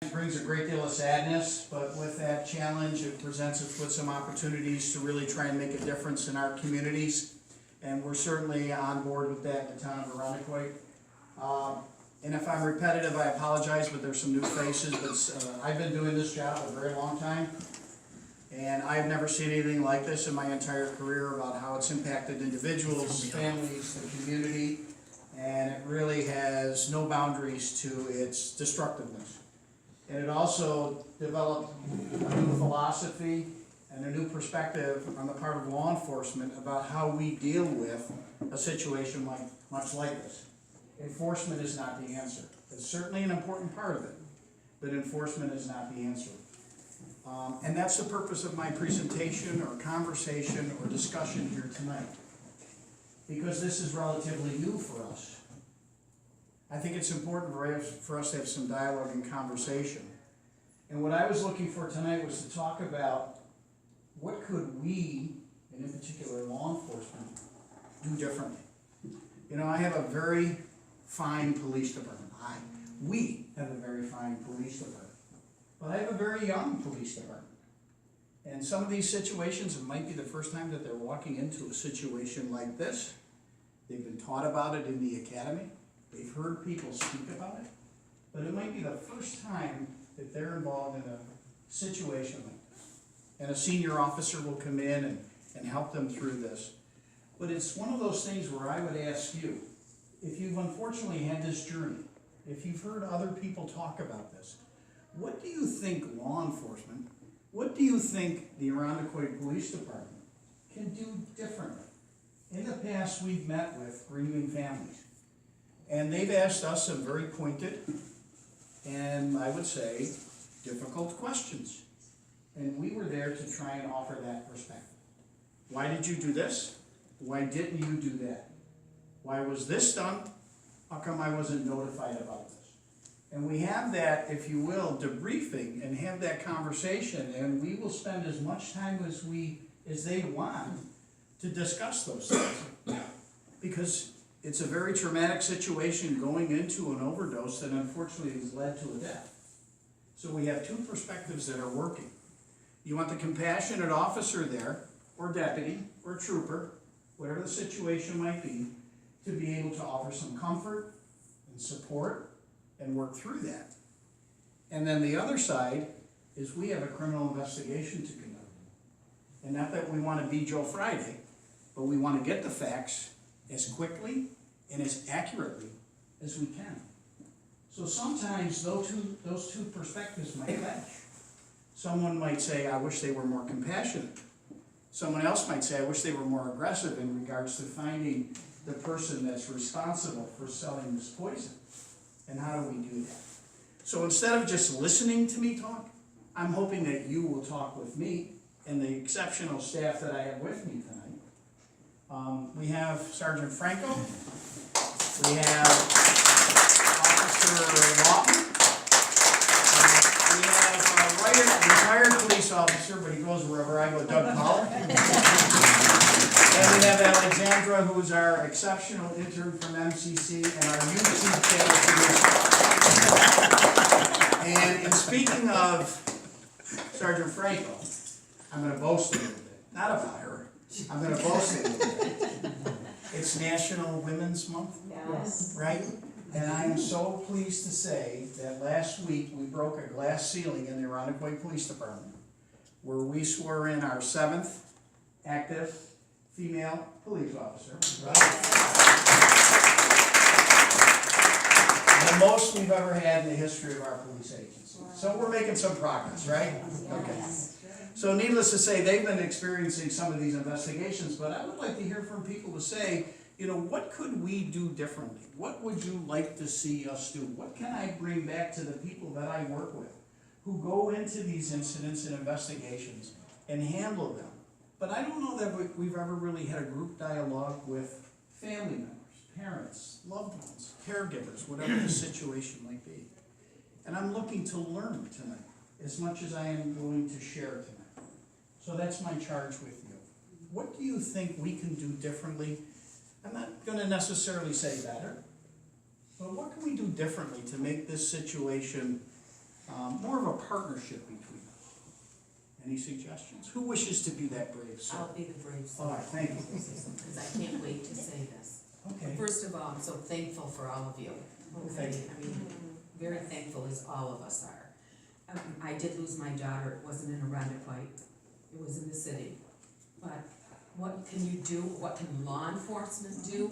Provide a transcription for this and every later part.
It brings a great deal of sadness, but with that challenge, it presents us with some opportunities to really try and make a difference in our communities. And we're certainly on board with that in the town of Irongates. And if I'm repetitive, I apologize, but there's some new faces. But I've been doing this job a very long time, and I've never seen anything like this in my entire career about how it's impacted individuals, families, the community, and it really has no boundaries to its destructiveness. And it also developed a new philosophy and a new perspective on the part of law enforcement about how we deal with a situation much like this. Enforcement is not the answer. It's certainly an important part of it, but enforcement is not the answer. And that's the purpose of my presentation or conversation or discussion here tonight, because this is relatively new for us. I think it's important for us to have some dialogue and conversation. And what I was looking for tonight was to talk about what could we, and in particular law enforcement, do differently. You know, I have a very fine police department. We have a very fine police department. But I have a very young police department. And some of these situations, it might be the first time that they're walking into a situation like this. They've been taught about it in the academy. They've heard people speak about it. But it might be the first time that they're involved in a situation like this. And a senior officer will come in and help them through this. But it's one of those things where I would ask you, if you've unfortunately had this journey, if you've heard other people talk about this, what do you think law enforcement, what do you think the Irongates Police Department can do differently? In the past, we've met with grieving families, and they've asked us some very pointed and, I would say, difficult questions. And we were there to try and offer that perspective. Why did you do this? Why didn't you do that? Why was this done? How come I wasn't notified about this? And we have that, if you will, debriefing and have that conversation, and we will spend as much time as they want to discuss those things. Because it's a very traumatic situation going into an overdose that unfortunately has led to a death. So we have two perspectives that are working. You want the compassionate officer there, or deputy, or trooper, whatever the situation might be, to be able to offer some comfort and support and work through that. And then the other side is we have a criminal investigation to conduct. And not that we want to be Joe Friday, but we want to get the facts as quickly and as accurately as we can. So sometimes those two perspectives might clash. Someone might say, I wish they were more compassionate. Someone else might say, I wish they were more aggressive in regards to finding the person that's responsible for selling this poison. And how do we do that? So instead of just listening to me talk, I'm hoping that you will talk with me and the exceptional staff that I have with me tonight. We have Sergeant Franco. We have Officer Lawton. We have retired police officer, but he goes wherever I go, Doug Pollard. And we have Alexandra, who is our exceptional intern from MCC and our YouTube channel producer. And in speaking of Sergeant Franco, I'm going to boast a little bit. Not about her. I'm going to boast a little bit. It's National Women's Month, Yes. right? And I am so pleased to say that last week we broke a glass ceiling in the Irongates Police Department, where we swore in our 7th active female police officer. Right? The most we've ever had in the history of our police agency. So we're making some progress, right? Okay. So needless to say, they've been experiencing some of these investigations, but I would like to hear from people to say, you know, what could we do differently? What would you like to see us do? What can I bring back to the people that I work with who go into these incidents and investigations and handle them? But I don't know that we've ever really had a group dialogue with family members, parents, loved ones, caregivers, whatever the situation might be. And I'm looking to learn tonight as much as I am willing to share tonight. So that's my charge with you. What do you think we can do differently? I'm not going to necessarily say better, but what can we do differently to make this situation partnership between them? Any suggestions? Who wishes to be that brave soul? I'll be the brave All soul. right, thank you. Because I can't wait to say this. Okay. First of all, I'm so thankful for all of you. Thank you. I mean, very thankful as all of us are. I did lose my daughter. It wasn't in Irondequoit. It was in the city. But what can you do? What can law enforcement do?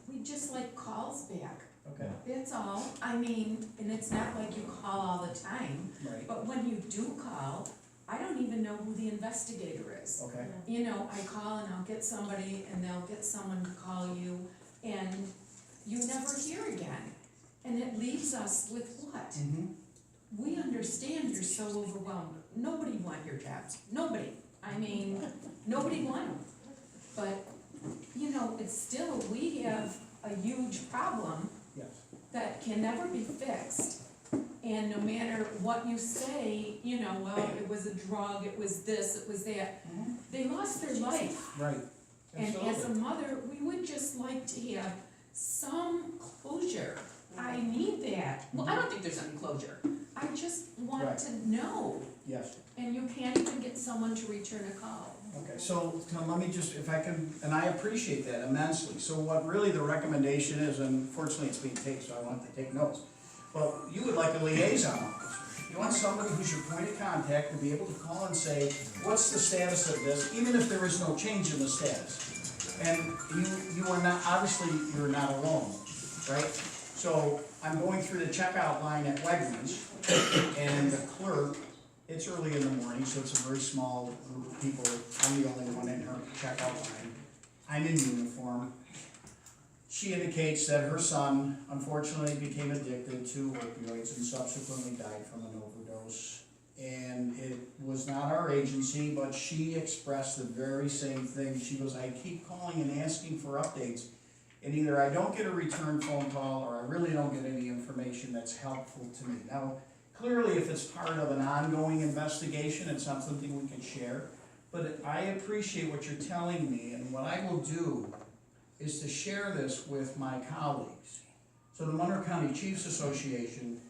We just like calls back. Okay. That's all. I mean, and it's not like you call all the time. Right. But when you do call, I don't even know who the investigator is. Okay. You know, I call and I'll get somebody and they'll get someone to call you and you never hear again. And it leaves us with what? Mm-hmm. We understand you're so overwhelmed. Nobody want your jobs. Nobody. I mean, nobody want them. But, you know, it's still, we have a huge problem Yes. that can never be fixed. And no matter what you say, you know, well, it was a drug, it was this, it was that, they lost their life. Right. And as a Absolutely. mother, we would just like to have some closure. I need that. Well, I don't think there's any closure. I just want Right. to know. Yes. And you can't even get someone to return a call. Okay, so Tom, let me just, if I can, and I appreciate that immensely. So what really the recommendation is, and unfortunately it's being taped, so I want to take notes. But you would like a liaison officer. You want somebody who's your point of contact to be able to call and say, what's the status of this, even if there is no change in the status. And you are not, obviously, you're not alone, right? So I'm going through the checkout line at Wegmans, and the clerk, it's early in the morning, so it's a very small group of people. I'm the only one in her checkout line. I'm in uniform. She indicates that her son unfortunately became addicted to opioids and subsequently died from an overdose. And it was not our agency, but she expressed the very same thing. She goes, I keep calling and asking for updates, and either I don't get a return phone call or I really don't get any information that's helpful to me. Now, clearly, if it's part of an ongoing investigation, it's not something we can share. But I appreciate what you're telling me, and what I will do is to share this with my colleagues. So the Monroe County Chiefs Association,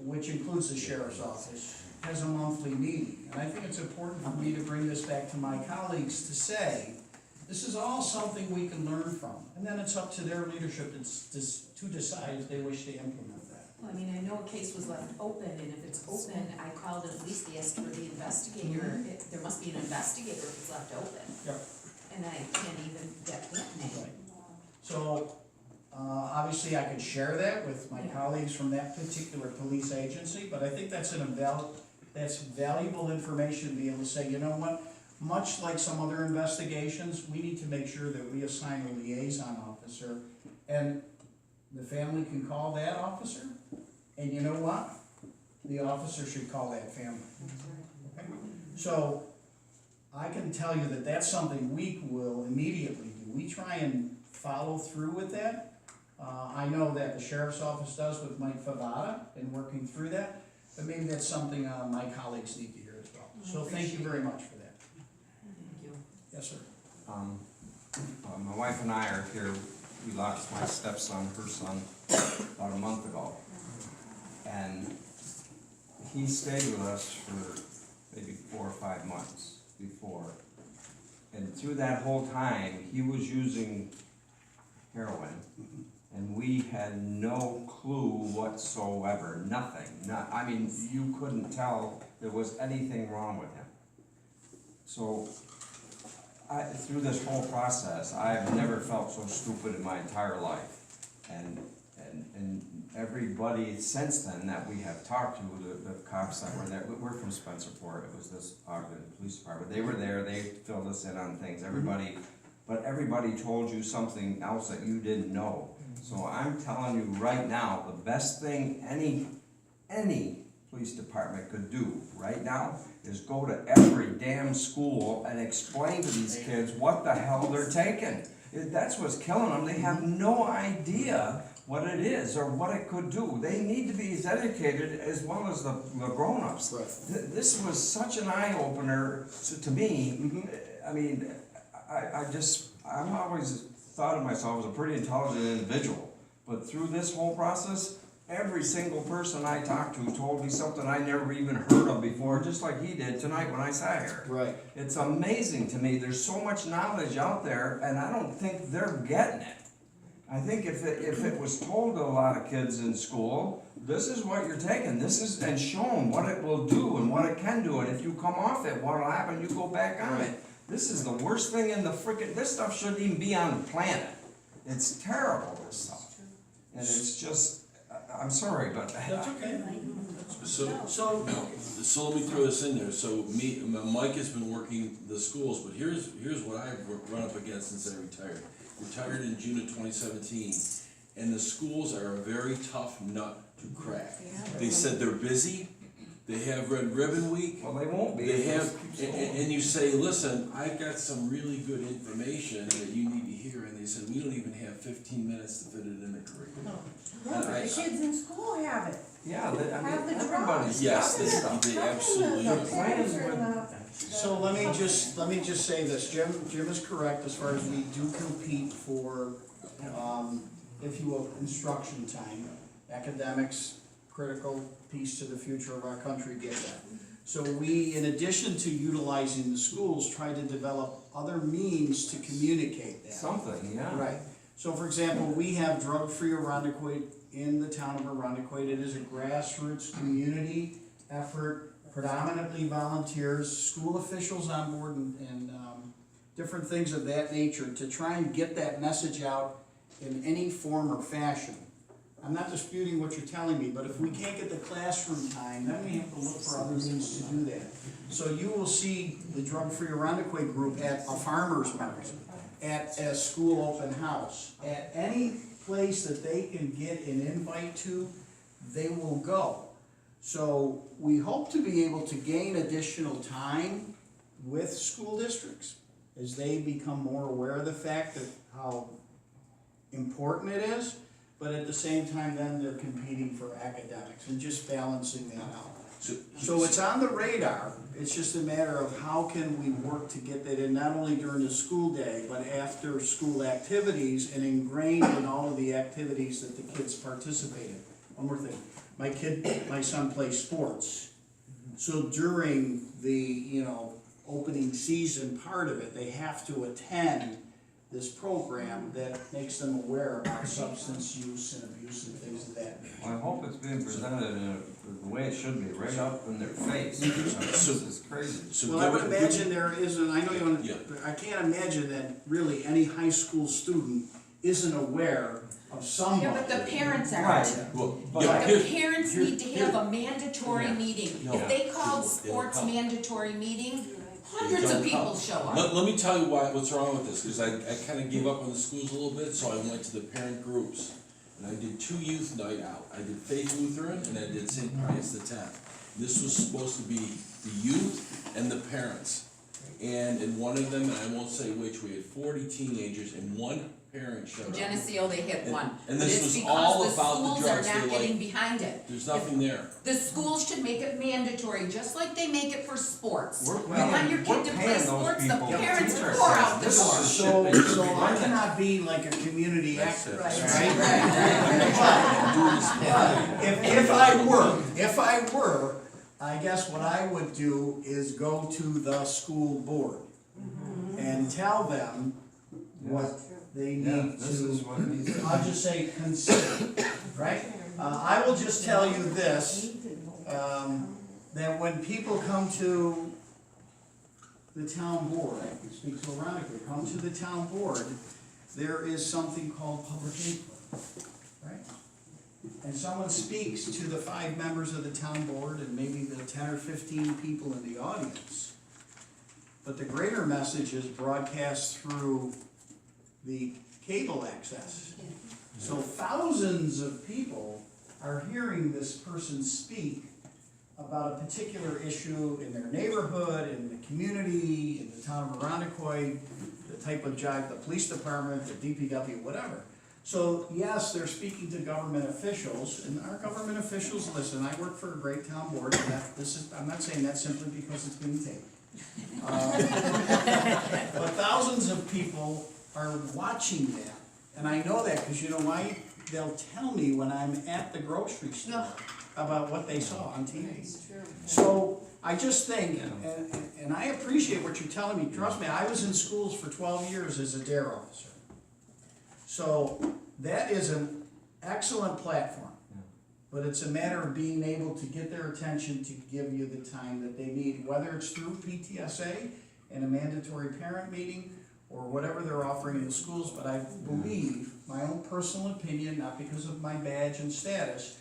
which includes the Sheriff's Office, has a monthly meeting. And I think it's important for me to bring this back to my colleagues to say, this is all something we can learn from. And then it's up to their leadership to decide if they wish to implement that. Well, I mean, I know a case was left open, and if it's open, I called and at least asked for the investigator. There must be an investigator if it's left open. Yep. And I can't even get that name. Right. So, obviously I could share that with my colleagues from that particular police agency, but I think that's that's valuable information to be able to say, you know what? Much like some other investigations, we need to make sure that we assign a liaison officer, and the family can call that officer, and you know what? The officer should call that family. Okay? So, I can tell you that that's something we will immediately do. We try and follow through with that. I know that the Sheriff's Office does with Mike Favada in working through that, but maybe that's something my colleagues need to hear as well. So thank you very much for that. Thank you. Yes, sir. My wife and I are here. We lost my stepson, her son, about a month ago. And he stayed with us for maybe 4 or 5 months before. And through that whole time, he was using heroin. And we had no clue whatsoever, nothing. I mean, you couldn't tell there was anything wrong with him. So, through this whole process, I've never felt so stupid in my entire life. And everybody since then that we have talked to, the cops that were there, we're from Spencerport, it was this Ogden Police Department, they were there, they filled us in on things, but everybody told you something else that you didn't know. So I'm telling you right now, the best thing any police department could do right now is go to every damn school and explain to these kids what the hell they're taking. That's what's killing them. They have no idea what it is or what it could do. They need to be as educated as well as the grown-ups. Right. This was such an eye-opener to me. I mean, I'm always thought of myself as a pretty intelligent individual, but through this whole process, Every single person I talked to told me something I never even heard of before, just like he did tonight when I sat here. Right. It's amazing to me, there's so much knowledge out there, and I don't think they're getting it. I think if it was told to a lot of kids in school, this is what you're taking, this is, and shown what it will do and what it can do, and if you come off it, what'll happen, you go back on it. This is the worst thing in the frickin', this stuff shouldn't even be on the planet. It's terrible, this stuff. And it's just, I'm sorry, but. That's okay. So let me throw this in there. So Mike has been working the schools, but here's what I've run up against since I retired. Retired in June of 2017, and the schools are a very tough nut to crack. They said they're busy. They have Red Ribbon Week. Well, they won't be. They have, and you say, listen, I've got some really good information that you need to hear, and they said, we don't even have 15 minutes to fit it in the curriculum. No, but the kids in school have it. Yeah, Have the everybody's. Yes, Look they at absolutely the do. parents are not- So let me just say this, Jim is correct as far as we do compete for, if you will, instruction time. Academics, critical piece to the future of our country, get that. So we, in addition to utilizing the schools, try to develop other means to communicate that. Something, yeah. Right. So for example, we have Drug-Free Irondequoit in the town of Irondequoit. It is a grassroots community effort, predominantly volunteers, school officials on board, and different things of that nature to try and get that message out in any form or fashion. I'm not disputing what you're telling me, but if we can't get the classroom time, then we have to look for other means to do that. So you will see the Drug-Free Irondequoit group at a farmer's market, at a school open house, at any place that they can get an invite to, they will go. So we hope to be able to gain additional time with school districts as they become more aware of the fact that how important it is, but at the same time then they're competing for academics and just balancing that out. So it's on the radar, it's just a matter of how can we work to get that in, not only during the school day, but after school activities and ingrained in all of the activities that the kids participate in. One more thing, my son plays sports, so during the, opening season part of it, they have to attend this program that makes them aware about substance use and abuse and things of that nature. Well, I hope it's being presented in the way it should be, right up in their face. This is crazy. So Well, I would given- imagine there isn't, I know you want Yeah. to, I can't imagine that really any high school student isn't aware of somebody. Yeah, but the parents Right. aren't. Well, But yeah, The here- parents need to have a mandatory meeting. No. If they called They sports don't come. mandatory meeting, hundreds of people show up. Let me tell you what's wrong with this, because I kinda gave up on the schools a little bit, so I went to the parent groups. And I did 2 youth night out. I did Faith Lutheran and I did St. Pius X. This was supposed to be the youth and the parents. And in one of them, and I won't say which, we had 40 teenagers and one parent showed up. Geneseo, they hit one. And But this it's was because all the about the schools drugs. are They're not like, getting behind it. there's nothing there. The schools should make it mandatory, just like they make it for sports. We're You want your paying- kid to we're play paying those sports, the people. parents Teachers pour said out the this is door. the shit So, they should so be I running. cannot be like a community That's it. activist, Right. right? If I were, I guess what I would do is go to the school board and tell them what they Yeah, need this is to, what needs to. I'll just say consider, right? I will just tell you this, that when people come to the town board, I can speak so ironically, come to the town board, there is something called public input, right? And someone speaks to the 5 members of the town board and maybe the 10 or 15 people in the audience. But the greater message is broadcast through the cable access. So thousands of people are hearing this person speak about a particular issue in their neighborhood, in the community, in the town of Irondequoit, the type of job, the police department, the DPW, whatever. So yes, they're speaking to government officials, and our government officials listen. I work for a great town board, and I'm not saying that simply because it's being taped. But thousands of people are watching that, and I know that because you know why? they'll tell me when I'm at the grocery store about what they saw on TV. So I just think, and I appreciate what you're telling me, trust me, I was in schools for 12 years as a DARE officer. So that is an excellent platform. But it's a matter of being able to get their attention to give you the time that they need, whether it's through PTSA and a mandatory parent meeting or whatever they're offering in the schools. But I believe, my own personal opinion, not because of my badge and status,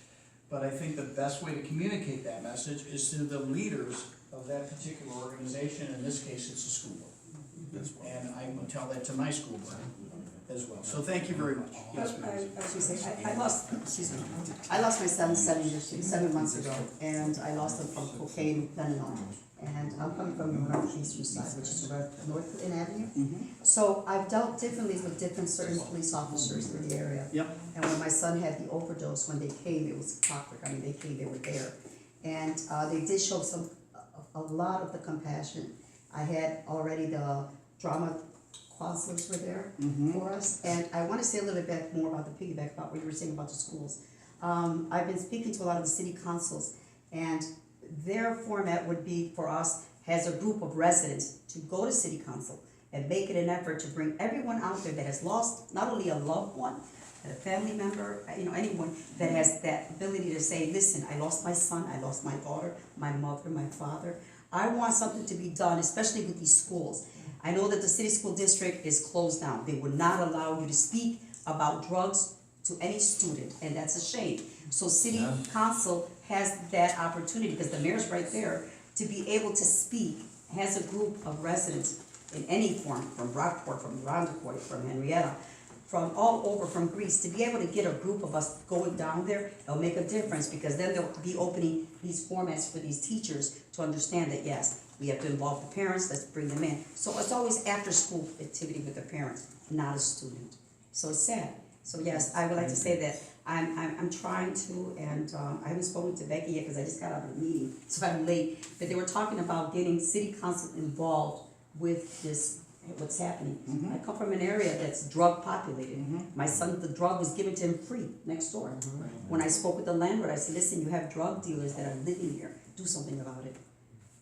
but I think the best way to communicate that message is through the leaders of that particular organization. In this case, it's the school board. And I will tell that to my school board as well. So thank you very much. Yes, ma'am. I was gonna say, I lost, excuse me, I lost my son 7 months ago, and I lost him from cocaine fentanyl. And I'm coming from the northeastern side, which is North Clinton Avenue. So I've dealt differently with different certain police officers in the area. Yep. And when my son had the overdose, when they came, it was clockwork. I mean, they came, they were there. And they did show a lot of the compassion. I had already the drama counselors were there for us. And I want to say a little bit more about the piggyback about what you were saying about the schools. I've been speaking to a lot of the city councils, and their format would be for us as a group of residents to go to city council and make it an effort to bring everyone out there that has lost not only a loved one, but a family member, anyone that has that ability to say, listen, I lost my son, I lost my daughter, my mother, my father. I want something to be done, especially with these schools. I know that the city school district is closed down. They would not allow you to speak about drugs to any student, and that's a shame. So city council has that opportunity, because the mayor's right there, to be able to speak as a group of residents in any form, from Rockport, from Rondequoit, from Henrietta, from all over, from Greece, to be able to get a group of us going down there, it'll make a difference, because then they'll be opening these formats for these teachers to understand that, yes, we have to involve the parents, let's bring them in. So it's always after school activity with the parents, not a student. So it's sad. So yes, I would like to say that I'm trying to, and I haven't spoken to Becky yet because I just got out of a meeting, so I'm late. But they were talking about getting city council involved with this, what's happening. I come from an area that's drug populated. My son, the drug was given to him free next door. When I spoke with the landlord, I said, listen, you have drug dealers that are living here, do something about it.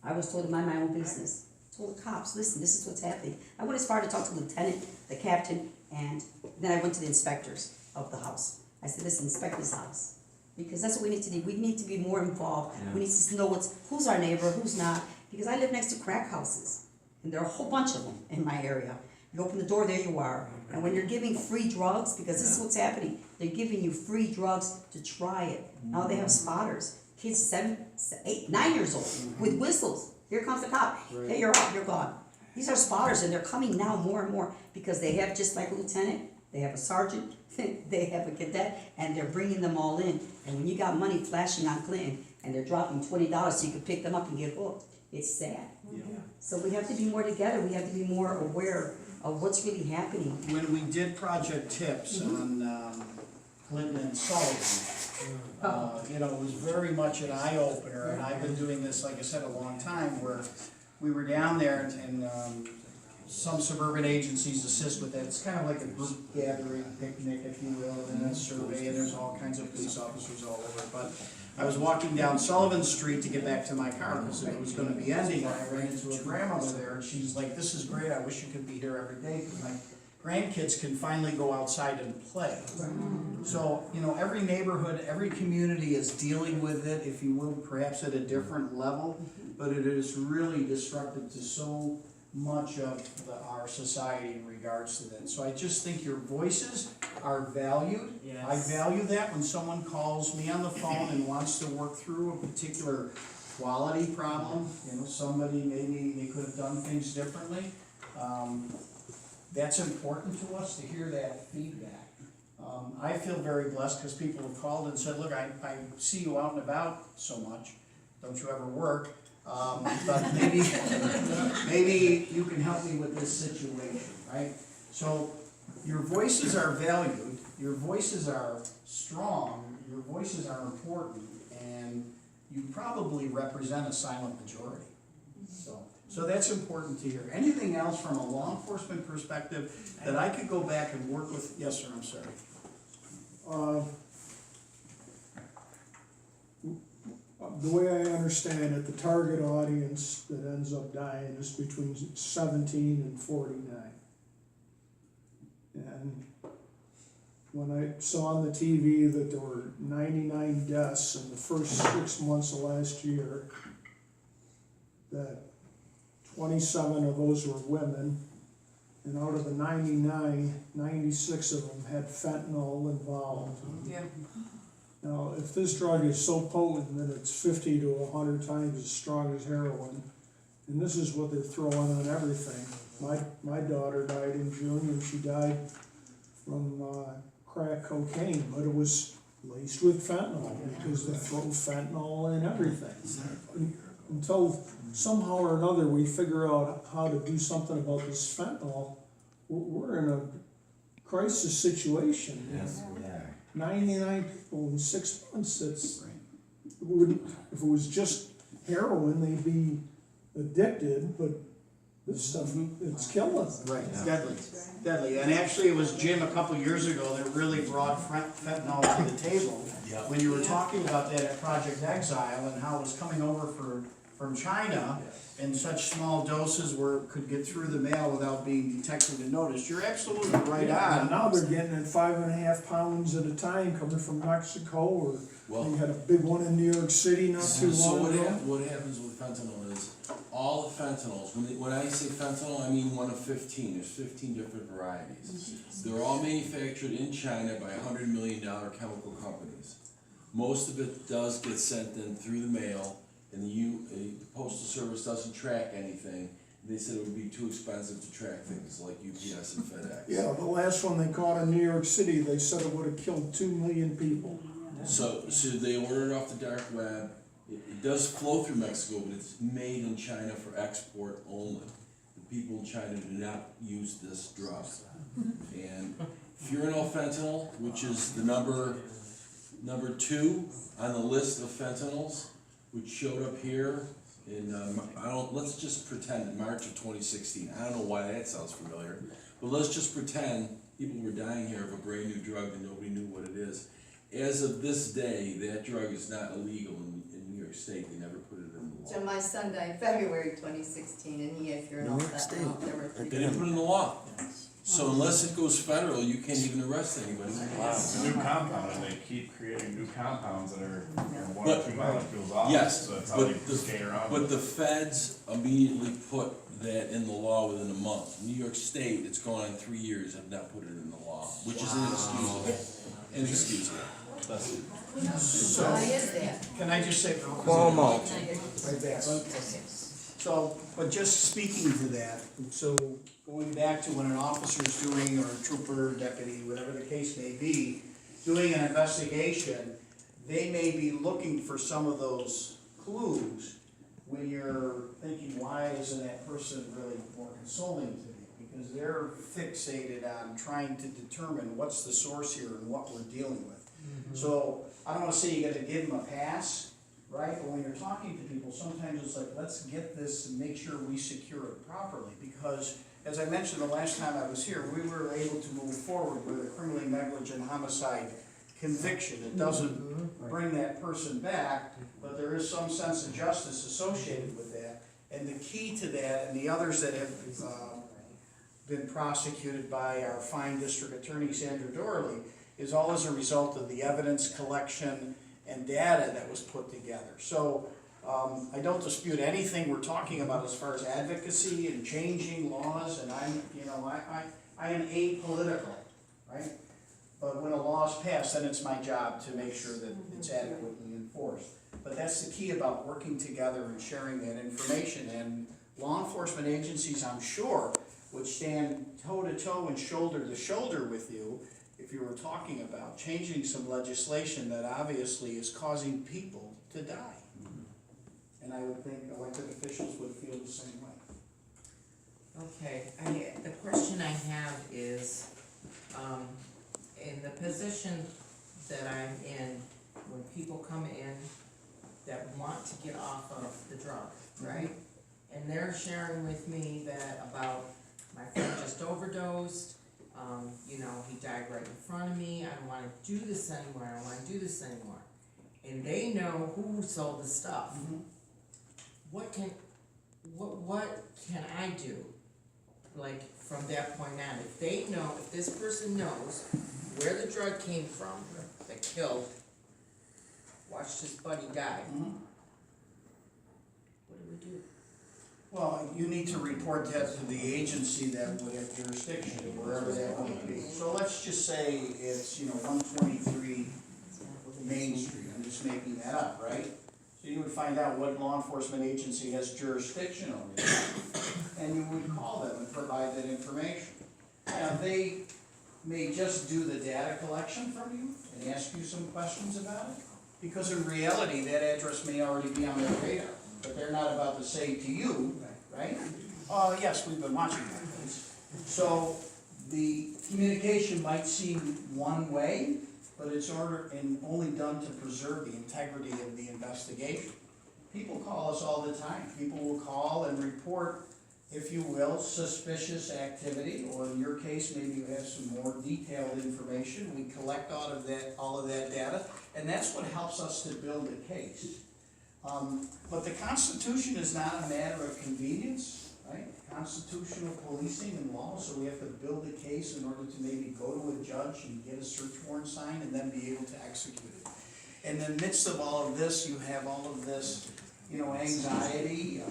I was told to mind my own business. Told the cops, listen, this is what's happening. I went as far to talk to the lieutenant, the captain, and then I went to the inspectors of the house. I said, listen, inspect this house. Because that's what we need to do. We need to be more involved. We need to know who's our neighbor, who's not. Because I live next to crack houses, and there are a whole bunch of them in my area. You open the door, there you are. And when you're giving free drugs, because this is what's happening, they're giving you free drugs to try it. Now they have spotters. Kids 7, 8, 9 years old with whistles. Here comes the cop. Hey, you're out, you're gone. These are spotters, and they're coming now more and more because they have, just like a lieutenant, they have a sergeant, they have a cadet, and they're bringing them all in. And when you got money flashing on Clinton, and they're dropping $20 so you can pick them up and get hooked, it's sad. So we have to be more together. We have to be more aware of what's really happening. When we did Project Tips on Clinton and Sullivan, it was very much an eye-opener, and I've been doing this, like I said, a long time, where we were down there and some suburban agencies assist with that. It's kind of like a group gathering picnic, if you will, and a survey, and there's all kinds of police officers all over it. But I was walking down Sullivan Street to get back to my car because it was gonna be ending, and I ran into a grandmother there, and she's like, this is great, I wish you could be here every day, because my grandkids can finally go outside and play. So, every neighborhood, every community is dealing with it, if you will, perhaps at a different level, but it is really disruptive to so much of our society in regards to that. So I just think your voices are valued. I value that when someone calls me on the phone and wants to work through a particular quality problem, somebody maybe they could have done things differently. That's important to us to hear that feedback. I feel very blessed because people have called and said, look, I see you out and about so much, don't you ever work? But maybe you can help me with this situation, right? So your voices are valued, your voices are strong, your voices are important, and you probably represent a silent majority. So that's important to hear. Anything else from a law enforcement perspective that I could go back and work with? Yes, sir, I'm sorry. The way I understand it, the target audience that ends up dying is between 17 and 49. And when I saw on the TV that there were 99 deaths in the first 6 months of last year, that 27 of those were women, and out of the 99, 96 of them had fentanyl involved. Yeah. Now, if this drug is so potent that it's 50 to 100 times as strong as heroin, and this is what they're throwing on everything. My daughter died in June, and she died from crack cocaine, but it was laced with fentanyl because they throw fentanyl in everything. Until somehow or another we figure out how to do something about this fentanyl, we're in a crisis situation. Yes, we are. 99 people in 6 months, if it was just heroin, they'd be addicted, but this stuff, it's killing them. Right, it's deadly, deadly. And actually, it was Jim a couple years ago that really brought fentanyl to the table. When you were talking about that at Project Exile and how it was coming over from China in such small doses where it could get through the mail without being detected and noticed. You're absolutely right And on. now they're getting it 5.5 pounds at a time coming from Mexico, or Well, they had a big one in New York City not too so long ago. what happens with fentanyl is, all the fentanyls, when I say fentanyl, I mean one of 15, there's 15 different varieties. They're all manufactured in China by $100 million chemical companies. Most of it does get sent in through the mail, and the Postal Service doesn't track anything. They said it would be too expensive to track things like UPS and FedEx. Yeah, the last one they caught in New York City, they said it would have killed 2 million people. So they order it off the dark web. It does flow through Mexico, but it's made in China for export only. The people in China do not use this drug. And fentanyl, which is the number 2 on the list of fentanyls, which showed up here in, let's just pretend in March of 2016. I don't know why that sounds familiar, but let's just pretend people were dying here of a brand new drug and nobody knew what it is. As of this day, that drug is not illegal in New York State. They never put it in the law. So my son died February 2016, and he had fentanyl fentanyl. There were They didn't put it in the law. So unless it goes federal, you can't even arrest anybody. Wow, it's a new compound, and they keep creating new compounds that are, one But- or two molecules off, Yes, so that's how but they skate around. But the feds immediately put that in the law within a month. New York State, it's going on 3 years, have not put it in the law, which is inexcusable. Inexcusable. Why is that? Can I just say? Cuomo. Right back. So, but just speaking to that, so going back to when an officer's doing, or a trooper, deputy, whatever the case may be, doing an investigation, they may be looking for some of those clues when you're thinking, why isn't that person really more consoling to me? Because they're fixated on trying to determine what's the source here and what we're dealing with. So, I don't wanna say you gotta give them a pass, right? But when you're talking to people, sometimes it's like, let's get this and make sure we secure it properly. Because, as I mentioned the last time I was here, we were able to move forward with a criminally negligent homicide conviction. It doesn't bring that person back, but there is some sense of justice associated with that. And the key to that, and the others that have been prosecuted by our fine district attorney, Sandra Dorley, is all as a result of the evidence collection and data that was put together. So, I don't dispute anything we're talking about as far as advocacy and changing laws, and I am apolitical, right? But when a law is passed, then it's my job to make sure that it's adequately enforced. But that's the key about working together and sharing that information, and law enforcement agencies, I'm sure, would stand toe-to-toe and shoulder-to-shoulder with you if you were talking about changing some legislation that obviously is causing people to die. And I would think elected officials would feel the same way. Okay, the question I have is, in the position that I'm in, when people come in that want to get off of the drug, right? And they're sharing with me that about, my friend just overdosed, you know, he died right in front of me, I don't wanna do this anymore, I don't wanna do this anymore. And they know who sold the stuff. What can I do, like, from that point on? If they know, if this person knows where the drug came from that killed, watched his buddy die, what do we do? Well, you need to report that to the agency that would have jurisdiction, wherever that would be. So let's just say it's, 123 Main Street, I'm just making that up, right? So you would find out what law enforcement agency has jurisdiction over it, and you would call them and provide that information. Now, they may just do the data collection from you and ask you some questions about it, because in reality, that address may already be on their radar, but they're not about to say to you, right? Oh, yes, we've been watching that case. So the communication might seem one way, but it's only done to preserve the integrity of the investigation. People call us all the time. People will call and report, if you will, suspicious activity, or in your case, maybe you have some more detailed information. We collect all of that data, and that's what helps us to build a case. But the Constitution is not a matter of convenience, right? Constitutional policing and law, so we have to build a case in order to maybe go to a judge and get a search warrant signed and then be able to execute it. In the midst of all of this, you have all of this, anxiety,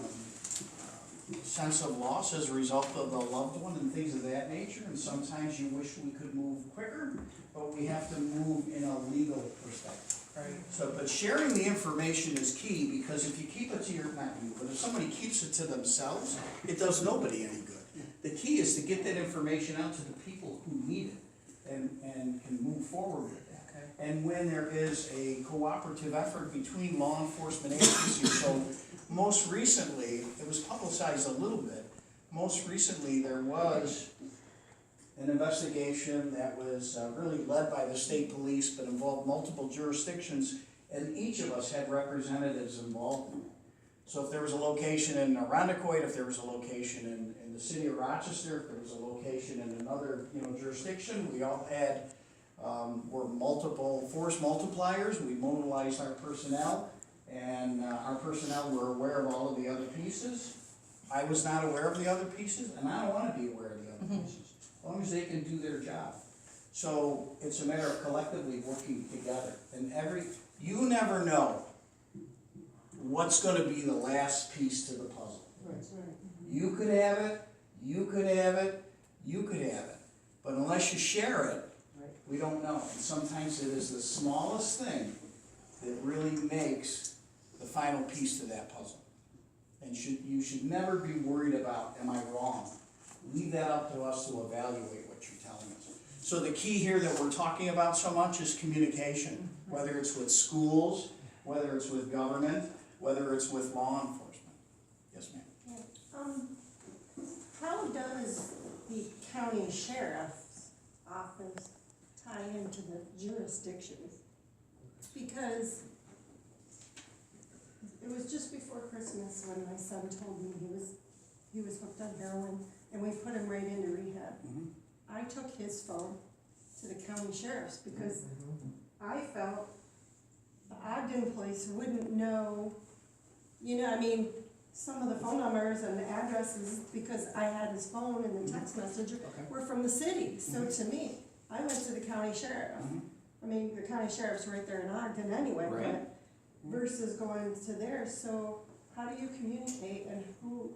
sense of loss as a result of a loved one and things of that nature, and sometimes you wish we could move quicker, but we have to move in a legal perspective. Right. So, but sharing the information is key, because if you keep it to not you, but if somebody keeps it to themselves, it does nobody any good. The key is to get that information out to the people who need it and can move forward with that. Okay. And when there is a cooperative effort between law enforcement agencies, so most recently, it was publicized a little bit, most recently there was an investigation that was really led by the state police, but involved multiple jurisdictions, and each of us had representatives involved in it. So if there was a location in Irondequoit, if there was a location in the city of Rochester, if there was a location in another jurisdiction, we all had, were multiple force multipliers. We mobilized our personnel, and our personnel were aware of all of the other pieces. I was not aware of the other pieces, and I don't want to be aware of the other pieces, as long as they can do their job. So it's a matter of collectively working together. And you never know what's going to be the last piece to the puzzle. You could have it, you could have it, you could have it. But unless you share it, we don't know. And sometimes it is the smallest thing that really makes the final piece to that puzzle. And you should never be worried about, am I wrong? Leave that up to us to evaluate what you're telling us. So the key here that we're talking about so much is communication, whether it's with schools, whether it's with government, whether it's with law enforcement. Yes, ma'am. How does the county sheriff's office tie into the jurisdictions? Because it was just before Christmas when my son told me he was hooked on heroin, and we put him right into rehab. I took his phone to the county sheriff's because I felt the Ogden police wouldn't know, some of the phone numbers and the addresses, because I had his phone and the text message were from the city. So to me, I went to the county sheriff. The county sheriff's right there in Ogden anyway, but versus going to there. So how do you communicate, and who,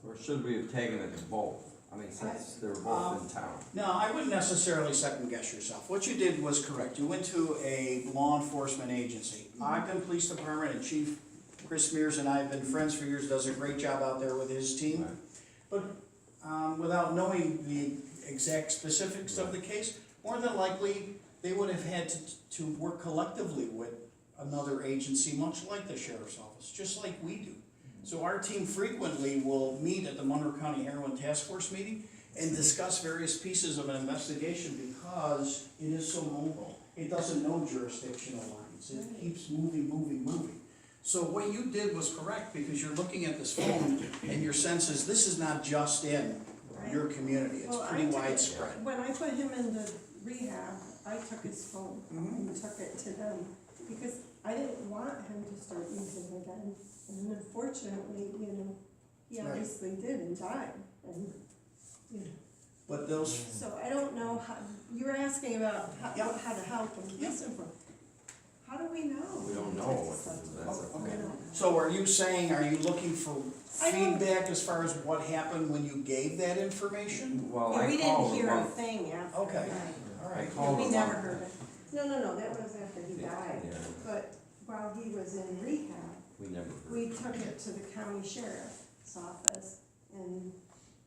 Or should we have taken it to both? Since they were both in town. No, I wouldn't necessarily second guess yourself. What you did was correct. You went to a law enforcement agency. Ogden Police Department and Chief Chris Mears and I have been friends for years, does a great job out there with his team. But without knowing the exact specifics of the case, more than likely, they would have had to work collectively with another agency, much like the sheriff's office, just like we do. So our team frequently will meet at the Monroe County Heroin Task Force meeting and discuss various pieces of an investigation, because it is so mobile. It doesn't know jurisdictional lines. It keeps moving. So what you did was correct, because you're looking at this phone and your sense is this is not just in your community, it's Well, I pretty took it- widespread. When I put him into rehab, I took his phone Mhm. and took it to them, because I didn't want him to start using again. And unfortunately, he Right. obviously did and died, and, But those, so I don't know how, you were asking about Yep. how to help and Yep. how do we know? We don't know what to do. That's the okay. You know. So are you saying, are you looking for I don't- feedback as far as what happened when you gave that information? Well, Yeah, I we didn't called hear her a month, thing after. Okay. that. All right. I called We her never month. heard it. No, that was after he died. Yeah, But while he was in rehab, we never heard. we took it to the county sheriff's office and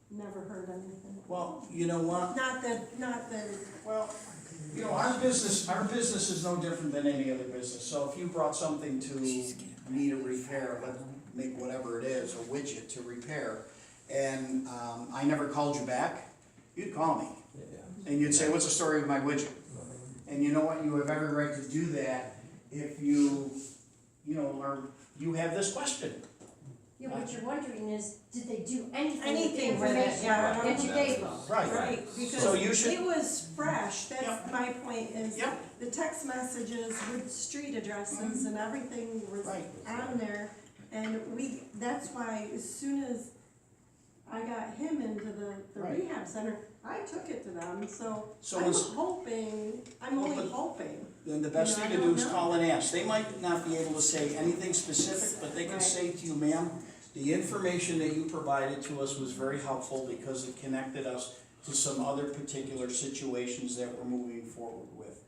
never heard anything. Well, you know what? Not that, Well, our business is no different than any other business, so if you brought something to need a repair, let's make whatever it is, a widget to repair, and, I never called you back, you'd call me, Yeah. and you'd say, what's the story with my widget? And you know what, you have every right to do that if you have this question. Yeah, what you're wondering is, did they do anything with the anything with it, information yeah. that you gave them? Right. Right, So you because should- it was fresh, that's Yep. my point is, Yep. the text messages with street addresses and everything was Right. on there. And that's why as soon as I got him into the Right. rehab center, I took it to them, so So I'm it's- hoping, I'm Well, only but- hoping. Then the best You know, thing I to do don't is know. call and ask. They might not be able to say anything specific, but they can Right. say to you, ma'am, the information that you provided to us was very helpful because it connected us to some other particular situations that we're moving forward with.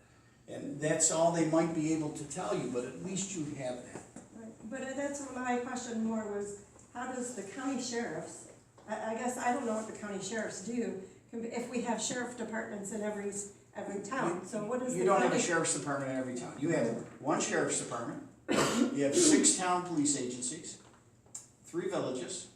And that's all they might be able to tell you, but at least you have that. Right. But that's what my question more was, how does the county sheriffs, I guess I don't know what the county sheriffs do, if we have sheriff departments in every town, so what is the You don't have a county- sheriff's department in every town. You have one sheriff's department, you have 6 town police agencies, 3 villages,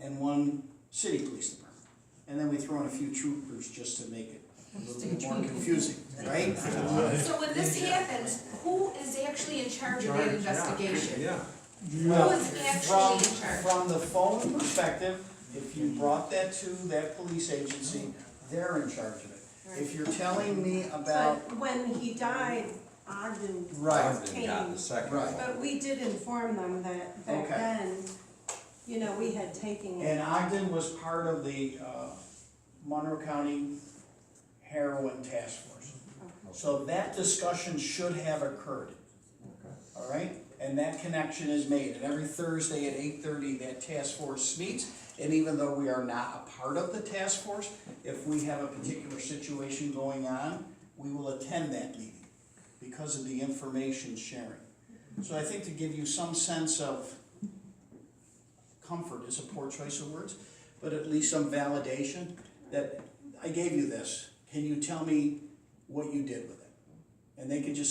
and 1 city police department. And then we throw in a few troopers just to make it a little bit more confusing, right? So when this happens, who is actually in charge of that investigation? Yeah. Well, Who is actually in charge? From the phone perspective, if you brought that to that police agency, they're in charge of it. If you're telling me about, But when he died, Ogden Right. Ogden got the second Right. one. But we did inform them that back Okay. then, we had taken it. and Ogden was part of the Monroe County Heroin Task Force. So that discussion should have occurred, all right? And that connection is made, and every Thursday at 8:30, that task force meets. And even though we are not a part of the task force, if we have a particular situation going on, we will attend that meeting because of the information sharing. So I think to give you some sense of comfort is a poor choice of words, but at least some validation that I gave you this. Can you tell me what you did with it? And they can just say,